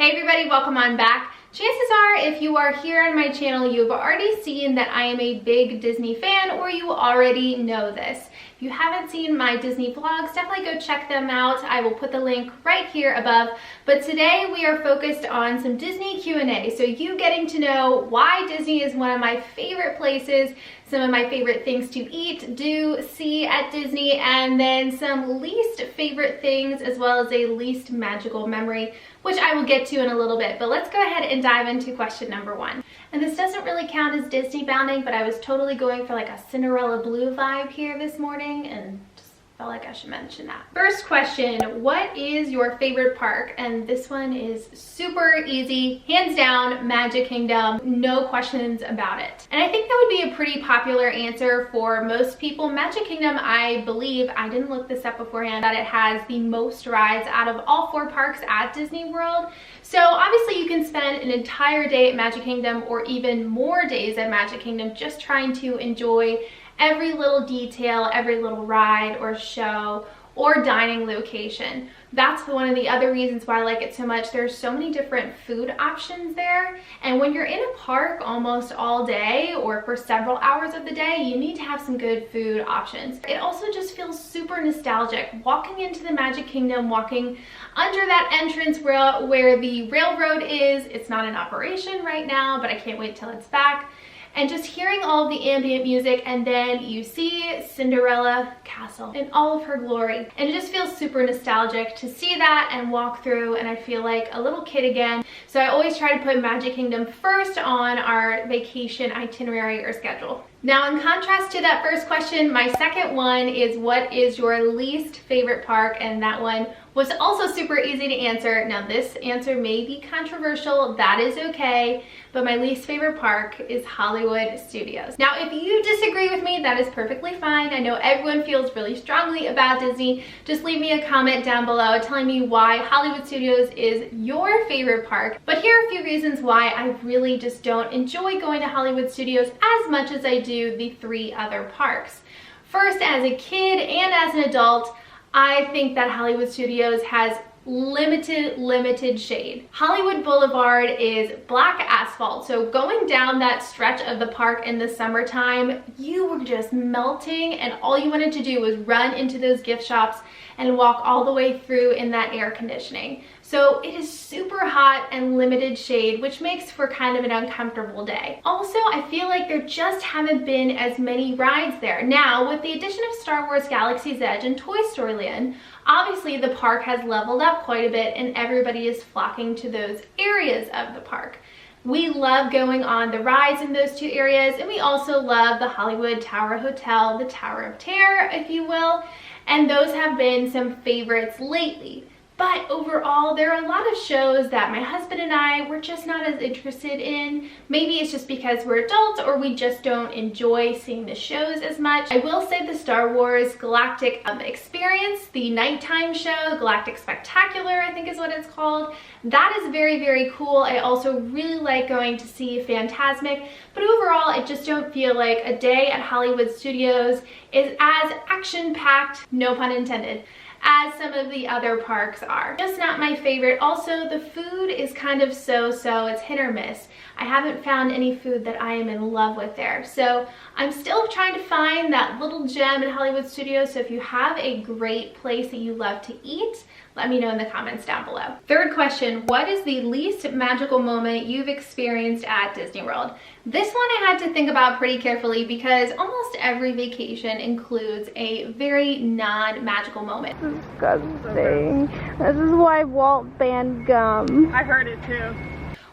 Hey everybody, welcome on back. Chances are, if you are here on my channel, you've already seen that I am a big Disney fan, or you already know this. If you haven't seen my Disney vlogs, definitely go check them out. I will put the link right here above. But today we are focused on some Disney Q&A. So you getting to know why Disney is one of my favorite places, some of my favorite things to eat, do, see at Disney, and then some least favorite things as well as a least magical memory, which I will get to in a little bit. But let's go ahead and dive into question number one. And this doesn't really count as Disney bounding, but I was totally going for like a Cinderella blue vibe here this morning and just felt like I should mention that. First question, what is your favorite park? And this one is super easy, hands down, Magic Kingdom, no questions about it. And I think that would be a pretty popular answer for most people. Magic Kingdom, I believe, I didn't look this up beforehand, that it has the most rides out of all 4 parks at Disney World. So obviously you can spend an entire day at Magic Kingdom or even more days at Magic Kingdom just trying to enjoy every little detail, every little ride or show or dining location. That's one of the other reasons why I like it so much. There's so many different food options there, and when you're in a park almost all day or for several hours of the day, you need to have some good food options. It also just feels super nostalgic. Walking into the Magic Kingdom, walking under that entrance where the railroad is, it's not in operation right now, but I can't wait till it's back. And just hearing all of the ambient music, and then you see Cinderella Castle in all of her glory. And it just feels super nostalgic to see that and walk through, and I feel like a little kid again. So I always try to put Magic Kingdom first on our vacation itinerary or schedule. Now, in contrast to that first question, my second one is what is your least favorite park? And that one was also super easy to answer. Now, this answer may be controversial, that is okay, but my least favorite park is Hollywood Studios. Now, if you disagree with me, that is perfectly fine. I know everyone feels really strongly about Disney. Just leave me a comment down below telling me why Hollywood Studios is your favorite park. But here are a few reasons why I really just don't enjoy going to Hollywood Studios as much as I do the 3 other parks. First, as a kid and as an adult, I think that Hollywood Studios has limited shade. Hollywood Boulevard is black asphalt, so going down that stretch of the park in the summertime, you were just melting, and all you wanted to do was run into those gift shops and walk all the way through in that air conditioning. So it is super hot and limited shade, which makes for kind of an uncomfortable day. Also, I feel like there just haven't been as many rides there. Now, with the addition of Star Wars Galaxy's Edge and Toy Story Land, obviously the park has leveled up quite a bit and everybody is flocking to those areas of the park. We love going on the rides in those 2 areas, and we also love the Hollywood Tower Hotel, the Tower of Terror, if you will, and those have been some favorites lately. But overall, there are a lot of shows that my husband and I were just not as interested in. Maybe it's just because we're adults or we just don't enjoy seeing the shows as much. I will say the Star Wars Galactic Experience, the nighttime show, Galactic Spectacular, I think is what it's called. That is very, very cool. I also really like going to see Fantasmic, but overall, I just don't feel like a day at Hollywood Studios is as action-packed, no pun intended, as some of the other parks are. Just not my favorite. Also, the food is kind of so-so, it's hit or miss. I haven't found any food that I am in love with there. So I'm still trying to find that little gem in Hollywood Studios. So if you have a great place that you love to eat, let me know in the comments down below. Third question, what is the least magical moment you've experienced at Disney World? This one I had to think about pretty carefully because almost every vacation includes a very non-magical moment. Disgusting. This is why Walt banned gum. I heard it too.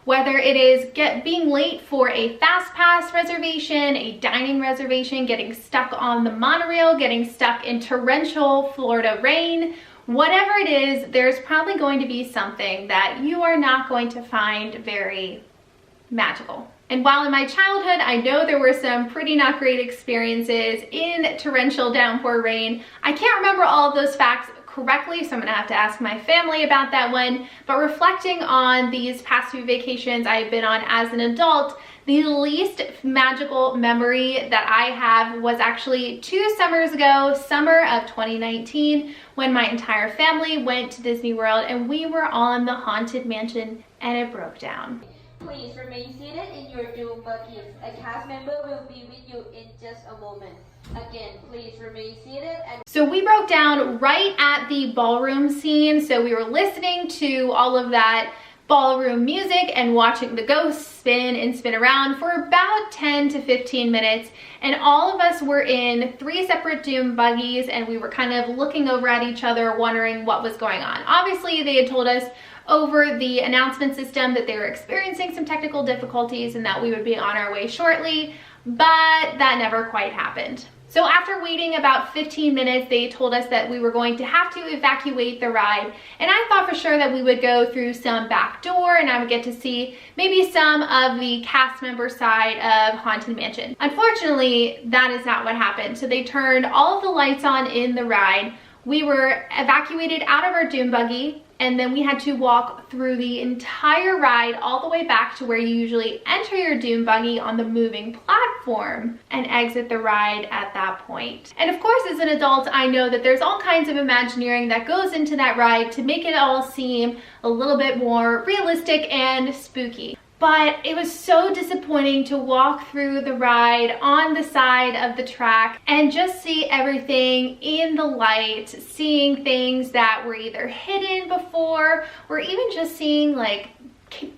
Whether it is being late for a fast pass reservation, a dining reservation, getting stuck on the monorail, getting stuck in torrential Florida rain, whatever it is, there's probably going to be something that you are not going to find very magical. And while in my childhood, I know there were some pretty not great experiences in torrential downpour rain, I can't remember all of those facts correctly, so I'm gonna have to ask my family about that one. But reflecting on these past few vacations I've been on as an adult, The least magical memory that I have was actually 2 summers ago, summer of 2019, when my entire family went to Disney World and we were on the Haunted Mansion and it broke down. Please remain seated in your doom buggies. A cast member will be with you in just a moment. Again, please remain seated. So we broke down right at the ballroom scene. So we were listening to all of that ballroom music and watching the ghosts spin and spin around for about 10 to 15 minutes. And all of us were in 3 separate doom buggies and we were kind of looking over at each other wondering what was going on. Obviously, they had told us over the announcement system that they were experiencing some technical difficulties and that we would be on our way shortly, but that never quite happened. So after waiting about 15 minutes, they told us that we were going to have to evacuate the ride. And I thought for sure that we would go through some back door and I would get to see maybe some of the cast member side of Haunted Mansion. Unfortunately, that is not what happened. So they turned all of the lights on in the ride. We were evacuated out of our doom buggy, and then we had to walk through the entire ride all the way back to where you usually enter your doom buggy on the moving platform and exit the ride at that point. And of course, as an adult, I know that there's all kinds of Imagineering that goes into that ride to make it all seem a little bit more realistic and spooky. But it was so disappointing to walk through the ride on the side of the track and just see everything in the light, seeing things that were either hidden before or even just seeing like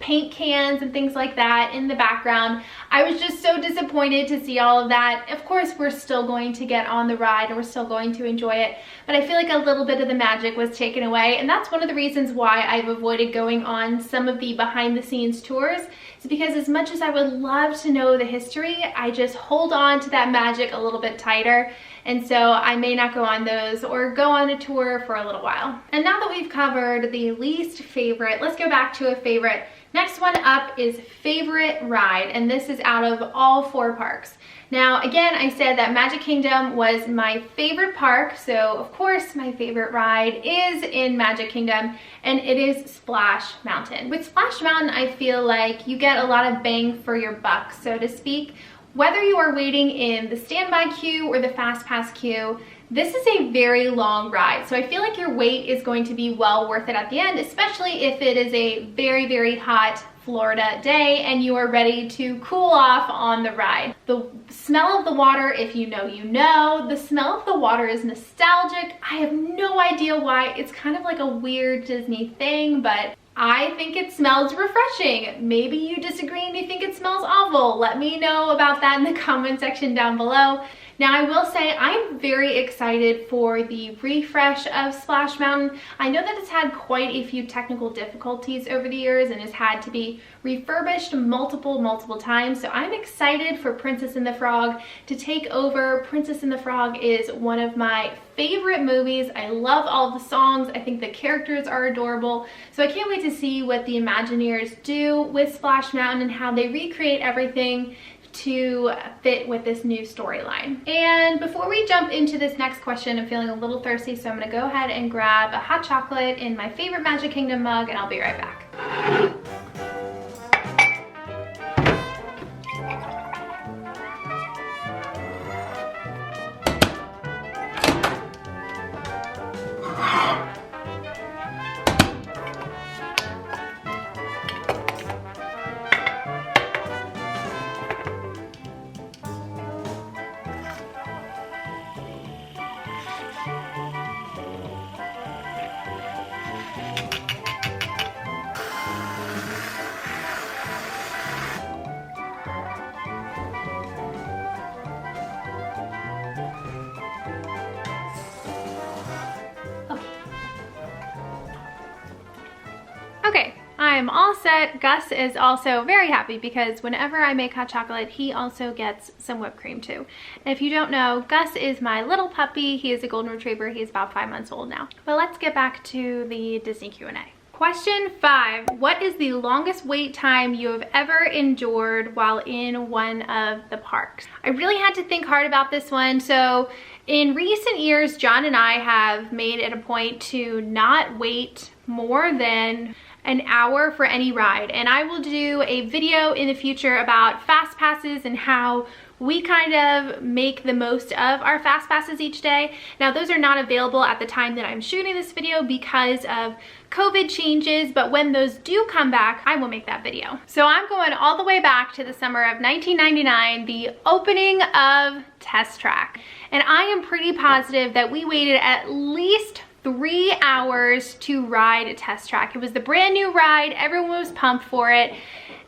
paint cans and things like that in the background. I was just so disappointed to see all of that. Of course, we're still going to get on the ride and we're still going to enjoy it, but I feel like a little bit of the magic was taken away, and that's one of the reasons why I've avoided going on some of the behind the scenes tours. It's because as much as I would love to know the history, I just hold on to that magic a little bit tighter. And so I may not go on those or go on a tour for a little while. And now that we've covered the least favorite, let's go back to a favorite. Next one up is favorite ride, and this is out of all 4 parks. Now, again, I said that Magic Kingdom was my favorite park, so of course my favorite ride is in Magic Kingdom, and it is Splash Mountain. With Splash Mountain, I feel like you get a lot of bang for your buck, so to speak. Whether you are waiting in the standby queue or the fast pass queue, this is a very long ride, so I feel like your wait is going to be well worth it at the end, especially if it is a very, very hot Florida day and you are ready to cool off on the ride. The smell of the water, if you know, you know. The smell of the water is nostalgic. I have no idea why. It's kind of like a weird Disney thing, but I think it smells refreshing. Maybe you disagree and you think it smells awful. Let me know about that in the comment section down below. Now, I will say I'm very excited for the refresh of Splash Mountain. I know that it's had quite a few technical difficulties over the years and has had to be refurbished multiple times. So I'm excited for Princess and the Frog to take over. Princess and the Frog is one of my favorite movies. I love all the songs. I think the characters are adorable. So I can't wait to see what the Imagineers do with Splash Mountain and how they recreate everything to fit with this new storyline. And before we jump into this next question, I'm feeling a little thirsty, so I'm gonna go ahead and grab a hot chocolate in my favorite Magic Kingdom mug, and I'll be right back. Okay, I'm all set. Gus is also very happy because whenever I make hot chocolate, he also gets some whipped cream too. And if you don't know, Gus is my little puppy. He is a golden retriever. He's about 5 months old now. But let's get back to the Disney Q&A. Question 5, what is the longest wait time you have ever endured while in one of the parks? I really had to think hard about this one. So in recent years, John and I have made it a point to not wait more than an hour for any ride. And I will do a video in the future about fast passes and how we kind of make the most of our fast passes each day. Now, those are not available at the time that I'm shooting this video because of COVID changes, but when those do come back, I will make that video. So I'm going all the way back to the summer of 1999, the opening of Test Track. And I am pretty positive that we waited at least 3 hours to ride Test Track. It was the brand new ride, everyone was pumped for it.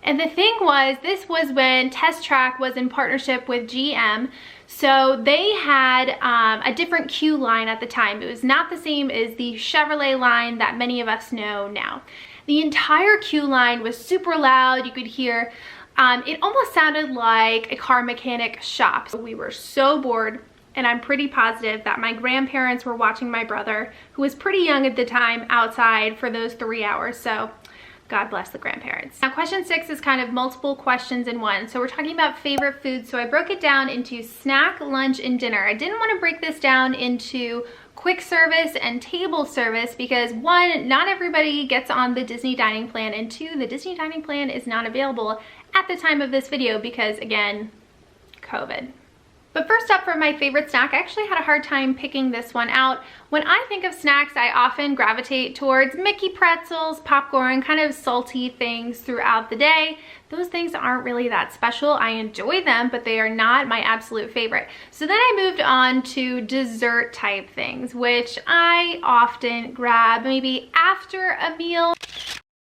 And the thing was, this was when Test Track was in partnership with GM. So they had a different queue line at the time. It was not the same as the Chevrolet line that many of us know now. The entire queue line was super loud. You could hear, it almost sounded like a car mechanic shop. So we were so bored. And I'm pretty positive that my grandparents were watching my brother, who was pretty young at the time, outside for those 3 hours. So God bless the grandparents. Now, question 6 is kind of multiple questions in one. So we're talking about favorite foods. So I broke it down into snack, lunch, and dinner. I didn't want to break this down into quick service and table service because 1, not everybody gets on the Disney dining plan, and 2, the Disney dining plan is not available at the time of this video because, again, COVID. But first up, for my favorite snack, I actually had a hard time picking this one out. When I think of snacks, I often gravitate towards Mickey pretzels, popcorn, kind of salty things throughout the day. Those things aren't really that special. I enjoy them, but they are not my absolute favorite. So then I moved on to dessert type things, which I often grab maybe after a meal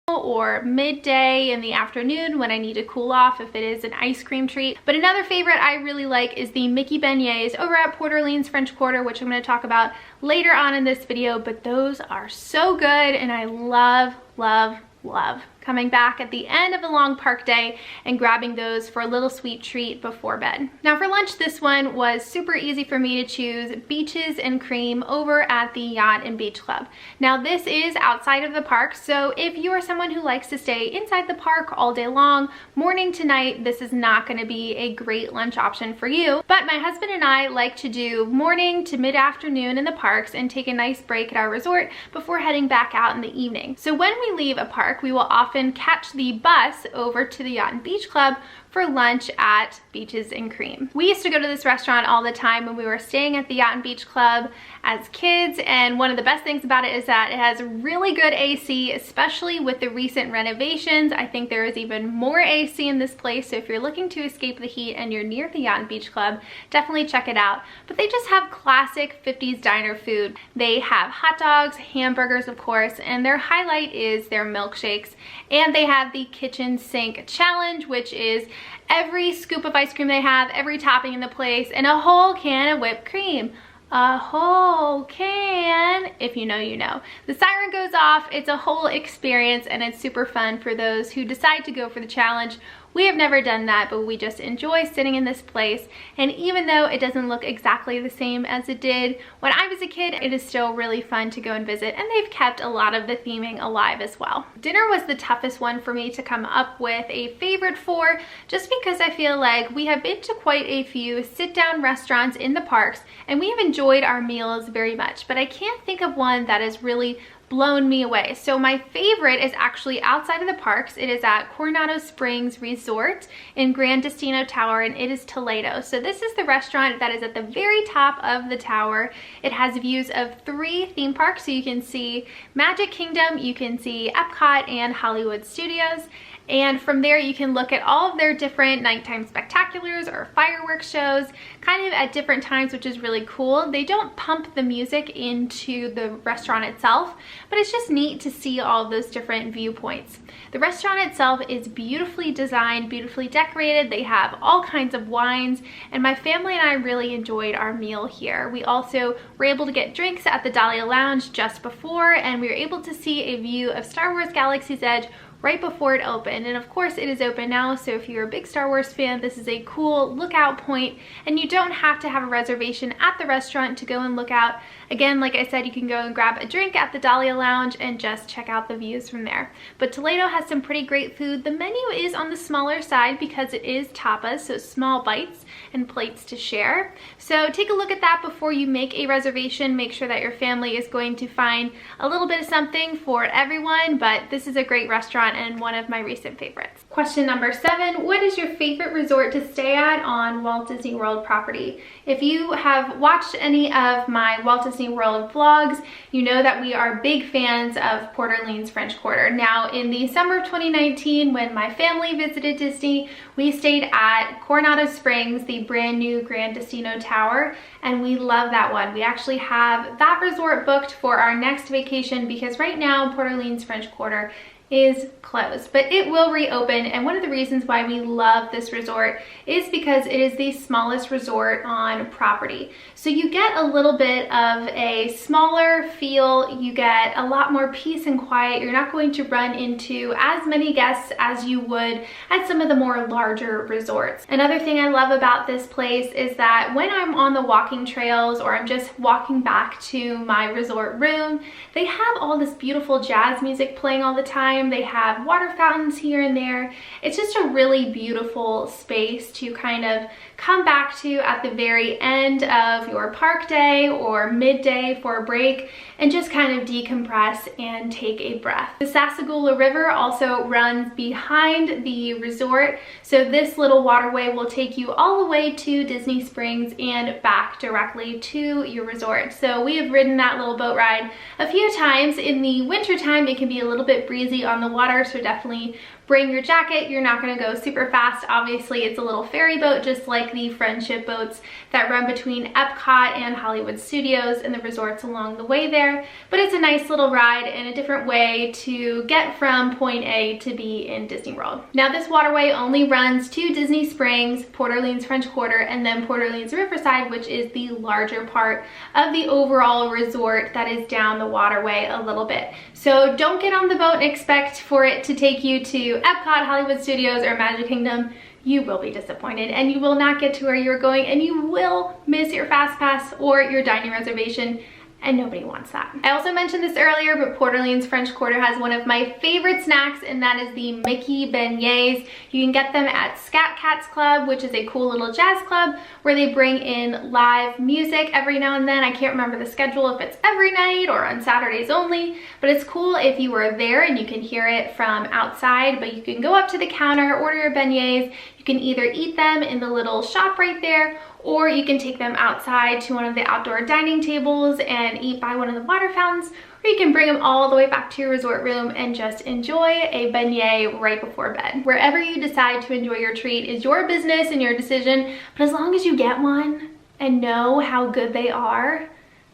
or midday in the afternoon when I need to cool off if it is an ice cream treat. But another favorite I really like is the Mickey beignets over at Port Orleans French Quarter, which I'm going to talk about later on in this video. But those are so good, and I love, love, love coming back at the end of a long park day and grabbing those for a little sweet treat before bed. Now for lunch, this one was super easy for me to choose: beaches and cream over at the Yacht and Beach Club. Now this is outside of the park, so if you are someone who likes to stay inside the park all day long, morning to night, this is not going to be a great lunch option for you. But my husband and I like to do morning to mid-afternoon in the parks and take a nice break at our resort before heading back out in the evening. So when we leave a park, we will often catch the bus over to the Yacht and Beach Club for lunch at Beaches and Cream. We used to go to this restaurant all the time when we were staying at the Yacht and Beach Club as kids, and one of the best things about it is that it has really good AC, especially with the recent renovations. I think there is even more AC in this place, so if you're looking to escape the heat and you're near the Yacht and Beach Club, definitely check it out. But they just have classic 50s diner food. They have hot dogs, hamburgers, of course, and their highlight is their milkshakes. And they have the kitchen sink challenge, which is every scoop of ice cream they have, every topping in the place, and a whole can of whipped cream. A whole can. If you know, you know. The siren goes off. It's a whole experience, and it's super fun for those who decide to go for the challenge. We have never done that, but we just enjoy sitting in this place. And even though it doesn't look exactly the same as it did when I was a kid, it is still really fun to go and visit, and they've kept a lot of the theming alive as well. Dinner was the toughest one for me to come up with a favorite for, just because I feel like we have been to quite a few sit-down restaurants in the parks, and we have enjoyed our meals very much, but I can't think of one that has really blown me away. So my favorite is actually outside of the parks. It is at Coronado Springs Resort in Grand Destino Tower, and it is Toledo. So this is the restaurant that is at the very top of the tower. It has views of 3 theme parks, so you can see Magic Kingdom, you can see Epcot, and Hollywood Studios. And from there you can look at all of their different nighttime spectaculars or fireworks shows kind of at different times, which is really cool. They don't pump the music into the restaurant itself, but it's just neat to see all of those different viewpoints. The restaurant itself is beautifully designed, beautifully decorated. They have all kinds of wines, and my family and I really enjoyed our meal here. We also were able to get drinks at the Dahlia Lounge just before, and we were able to see a view of Star Wars Galaxy's Edge right before it opened. And of course it is open now, so if you're a big Star Wars fan, this is a cool lookout point, and you don't have to have a reservation at the restaurant to go and look out. Again, like I said, you can go and grab a drink at the Dahlia Lounge and just check out the views from there. But Toledo has some pretty great food. The menu is on the smaller side because it is tapas, so small bites and plates to share. So take a look at that before you make a reservation. Make sure that your family is going to find a little bit of something for everyone, but this is a great restaurant and one of my recent favorites. Question number 7, what is your favorite resort to stay at on Walt Disney World property? If you have watched any of my Walt Disney World vlogs, you know that we are big fans of Port Orleans French Quarter. Now, in the summer of 2019, when my family visited Disney, we stayed at Coronado Springs, the brand new Grand Destino Tower, and we love that one. We actually have that resort booked for our next vacation because right now Port Orleans French Quarter is closed, but it will reopen. And one of the reasons why we love this resort is because it is the smallest resort on property. So you get a little bit of a smaller feel, you get a lot more peace and quiet. You're not going to run into as many guests as you would at some of the more larger resorts. Another thing I love about this place is that when I'm on the walking trails or I'm just walking back to my resort room, they have all this beautiful jazz music playing all the time. They have water fountains here and there. It's just a really beautiful space to kind of come back to at the very end of your park day or midday for a break and just kind of decompress and take a breath. The Sassagoula River also runs behind the resort, so this little waterway will take you all the way to Disney Springs and back directly to your resort. So we have ridden that little boat ride a few times. In the wintertime, it can be a little bit breezy on the water, so definitely bring your jacket. You're not going to go super fast. Obviously, it's a little ferry boat, just like the friendship boats that run between Epcot and Hollywood Studios and the resorts along the way there. But it's a nice little ride and a different way to get from point A to B in Disney World. Now, this waterway only runs to Disney Springs, Port Orleans French Quarter, and then Port Orleans Riverside, which is the larger part of the overall resort that is down the waterway a little bit. So don't get on the boat and expect for it to take you to Epcot, Hollywood Studios, or Magic Kingdom. You will be disappointed and you will not get to where you're going, and you will miss your Fast Pass or your dining reservation, and nobody wants that. I also mentioned this earlier, but Port Orleans French Quarter has one of my favorite snacks, and that is the Mickey beignets. You can get them at Scat Cats Club, which is a cool little jazz club where they bring in live music every now and then. I can't remember the schedule, if it's every night or on Saturdays only, but it's cool if you are there and you can hear it from outside. But you can go up to the counter, order your beignets. You can either eat them in the little shop right there, or you can take them outside to one of the outdoor dining tables and eat by one of the water fountains, or you can bring them all the way back to your resort room and just enjoy a beignet right before bed. Wherever you decide to enjoy your treat is your business and your decision, but as long as you get one and know how good they are,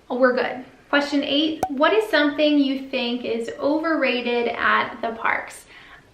we're good. Question 8, what is something you think is overrated at the parks?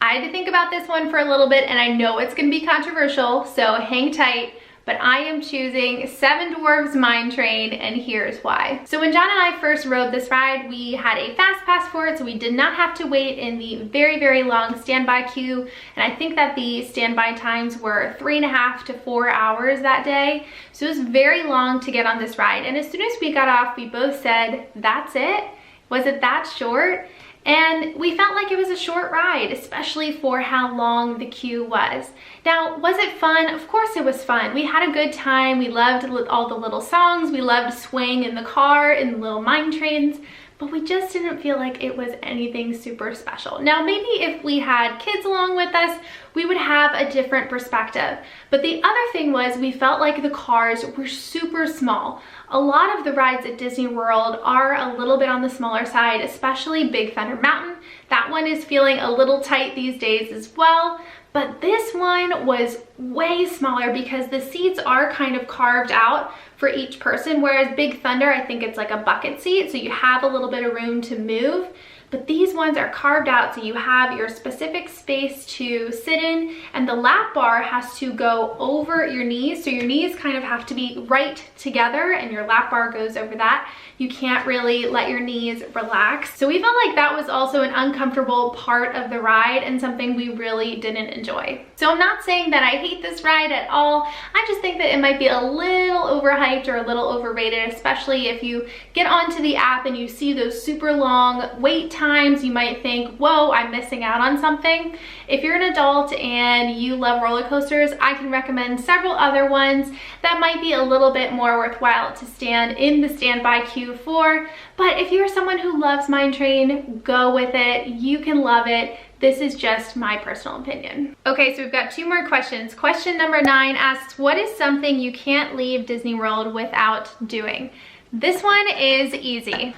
I had to think about this one for a little bit, and I know it's gonna be controversial, so hang tight. But I am choosing Seven Dwarfs Mine Train, and here's why. So when John and I first rode this ride, we had a fast pass for it, so we did not have to wait in the very, very long standby queue. And I think that the standby times were 3.5 to 4 hours that day. So it was very long to get on this ride. And as soon as we got off, we both said, that's it? Was it that short? And we felt like it was a short ride, especially for how long the queue was. Now, was it fun? Of course it was fun. We had a good time. We loved all the little songs. We loved swaying in the car in the little mine trains, but we just didn't feel like it was anything super special. Now, maybe if we had kids along with us, we would have a different perspective. But the other thing was, we felt like the cars were super small. A lot of the rides at Disney World are a little bit on the smaller side, especially Big Thunder Mountain. That one is feeling a little tight these days as well. But this one was way smaller because the seats are kind of carved out for each person, whereas Big Thunder, I think it's like a bucket seat, so you have a little bit of room to move. But these ones are carved out, so you have your specific space to sit in, and and the lap bar has to go over your knees. So your knees kind of have to be right together and your lap bar goes over that. You can't really let your knees relax. So we felt like that was also an uncomfortable part of the ride and something we really didn't enjoy. So I'm not saying that I hate this ride at all. I just think that it might be a little overhyped or a little overrated, especially if you get onto the app and you see those super long wait times. You might think, whoa, I'm missing out on something. If you're an adult and you love roller coasters, I can recommend several other ones that might be a little bit more worthwhile to stand in the standby queue for. But if you're someone who loves Mine Train, go with it. You can love it. This is just my personal opinion. Okay, so we've got 2 more questions. Question number 9 asks, what is something you can't leave Disney World without doing? This one is easy.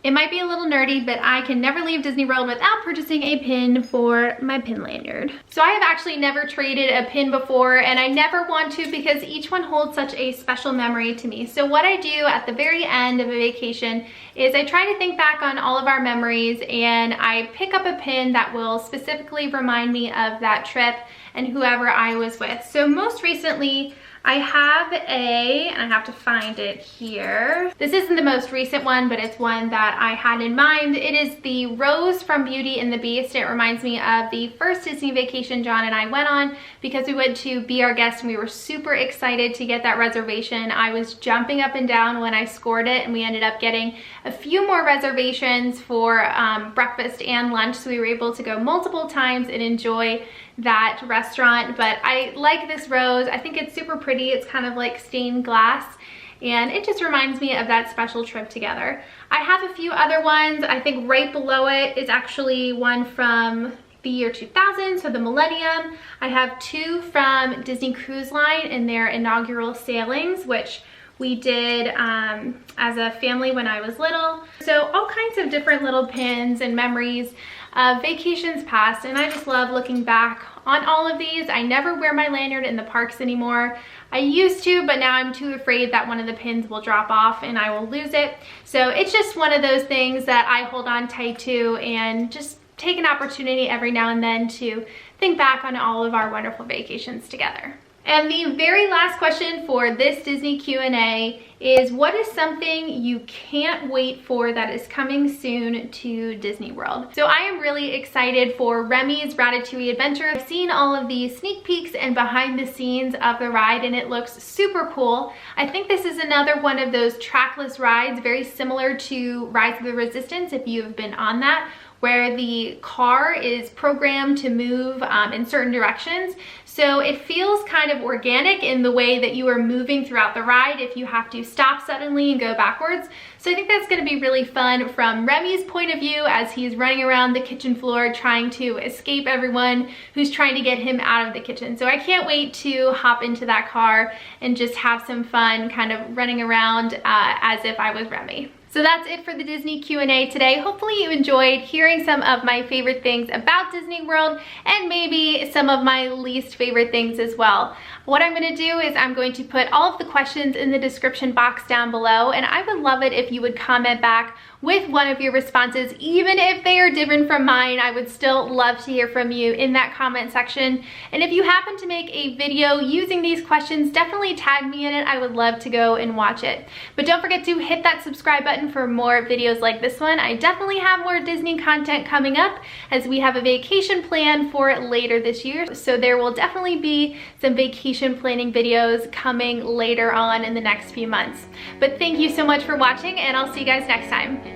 It might be a little nerdy, but I can never leave Disney World without purchasing a pin for my pin lanyard. So I have actually never traded a pin before, and I never want to because each one holds such a special memory to me. So what I do at the very end of a vacation is I try to think back on all of our memories, and I pick up a pin that will specifically remind me of that trip and whoever I was with. So most recently, I have and I have to find it here. This isn't the most recent one, but it's one that I had in mind. It is the Rose from Beauty and the Beast. It reminds me of the first Disney vacation John and I went on because we went to be our guest and we were super excited to get that reservation. I was jumping up and down when I scored it, and we ended up getting a few more reservations for breakfast and lunch, so we were able to go multiple times and enjoy that restaurant. But I like this rose. I think it's super pretty. It's kind of like stained glass, and it just reminds me of that special trip together. I have a few other ones. I think right below it is actually one from the year 2000, so the Millennium. I have 2 from Disney Cruise Line in their inaugural sailings, which we did as a family when I was little. So all kinds of different little pins and memories of vacations past, and I just love looking back on all of these. I never wear my lanyard in the parks anymore. I used to, but now I'm too afraid that one of the pins will drop off and I will lose it. So it's just one of those things that I hold on tight to and just take an opportunity every now and then to think back on all of our wonderful vacations together. And the very last question for this Disney Q&A is, what is something you can't wait for that is coming soon to Disney World? So I am really excited for Remy's Ratatouille Adventure. I've seen all of the sneak peeks and behind the scenes of the ride, and it looks super cool. I think this is another one of those trackless rides, very similar to Rise of the Resistance if you've been on that, where the car is programmed to move in certain directions. So it feels kind of organic in the way that you are moving throughout the ride if you have to stop suddenly and go backwards. So I think that's going to be really fun from Remy's point of view as he's running around the kitchen floor trying to escape everyone who's trying to get him out of the kitchen. So I can't wait to hop into that car and just have some fun kind of running around as if I was Remy. So that's it for the Disney Q&A today. Hopefully you enjoyed hearing some of my favorite things about Disney World and maybe some of my least favorite things as well. What I'm going to do is I'm going to put all of the questions in the description box down below, and I would love it if you would comment back with one of your responses. Even if they are different from mine, I would still love to hear from you in that comment section. And if you happen to make a video using these questions, definitely tag me in it. I would love to go and watch it. But don't forget to hit that subscribe button for more videos like this one. I definitely have more Disney content coming up as we have a vacation plan for later this year. So there will definitely be some vacation planning videos coming later on in the next few months. But thank you so much for watching, and I'll see you guys next time.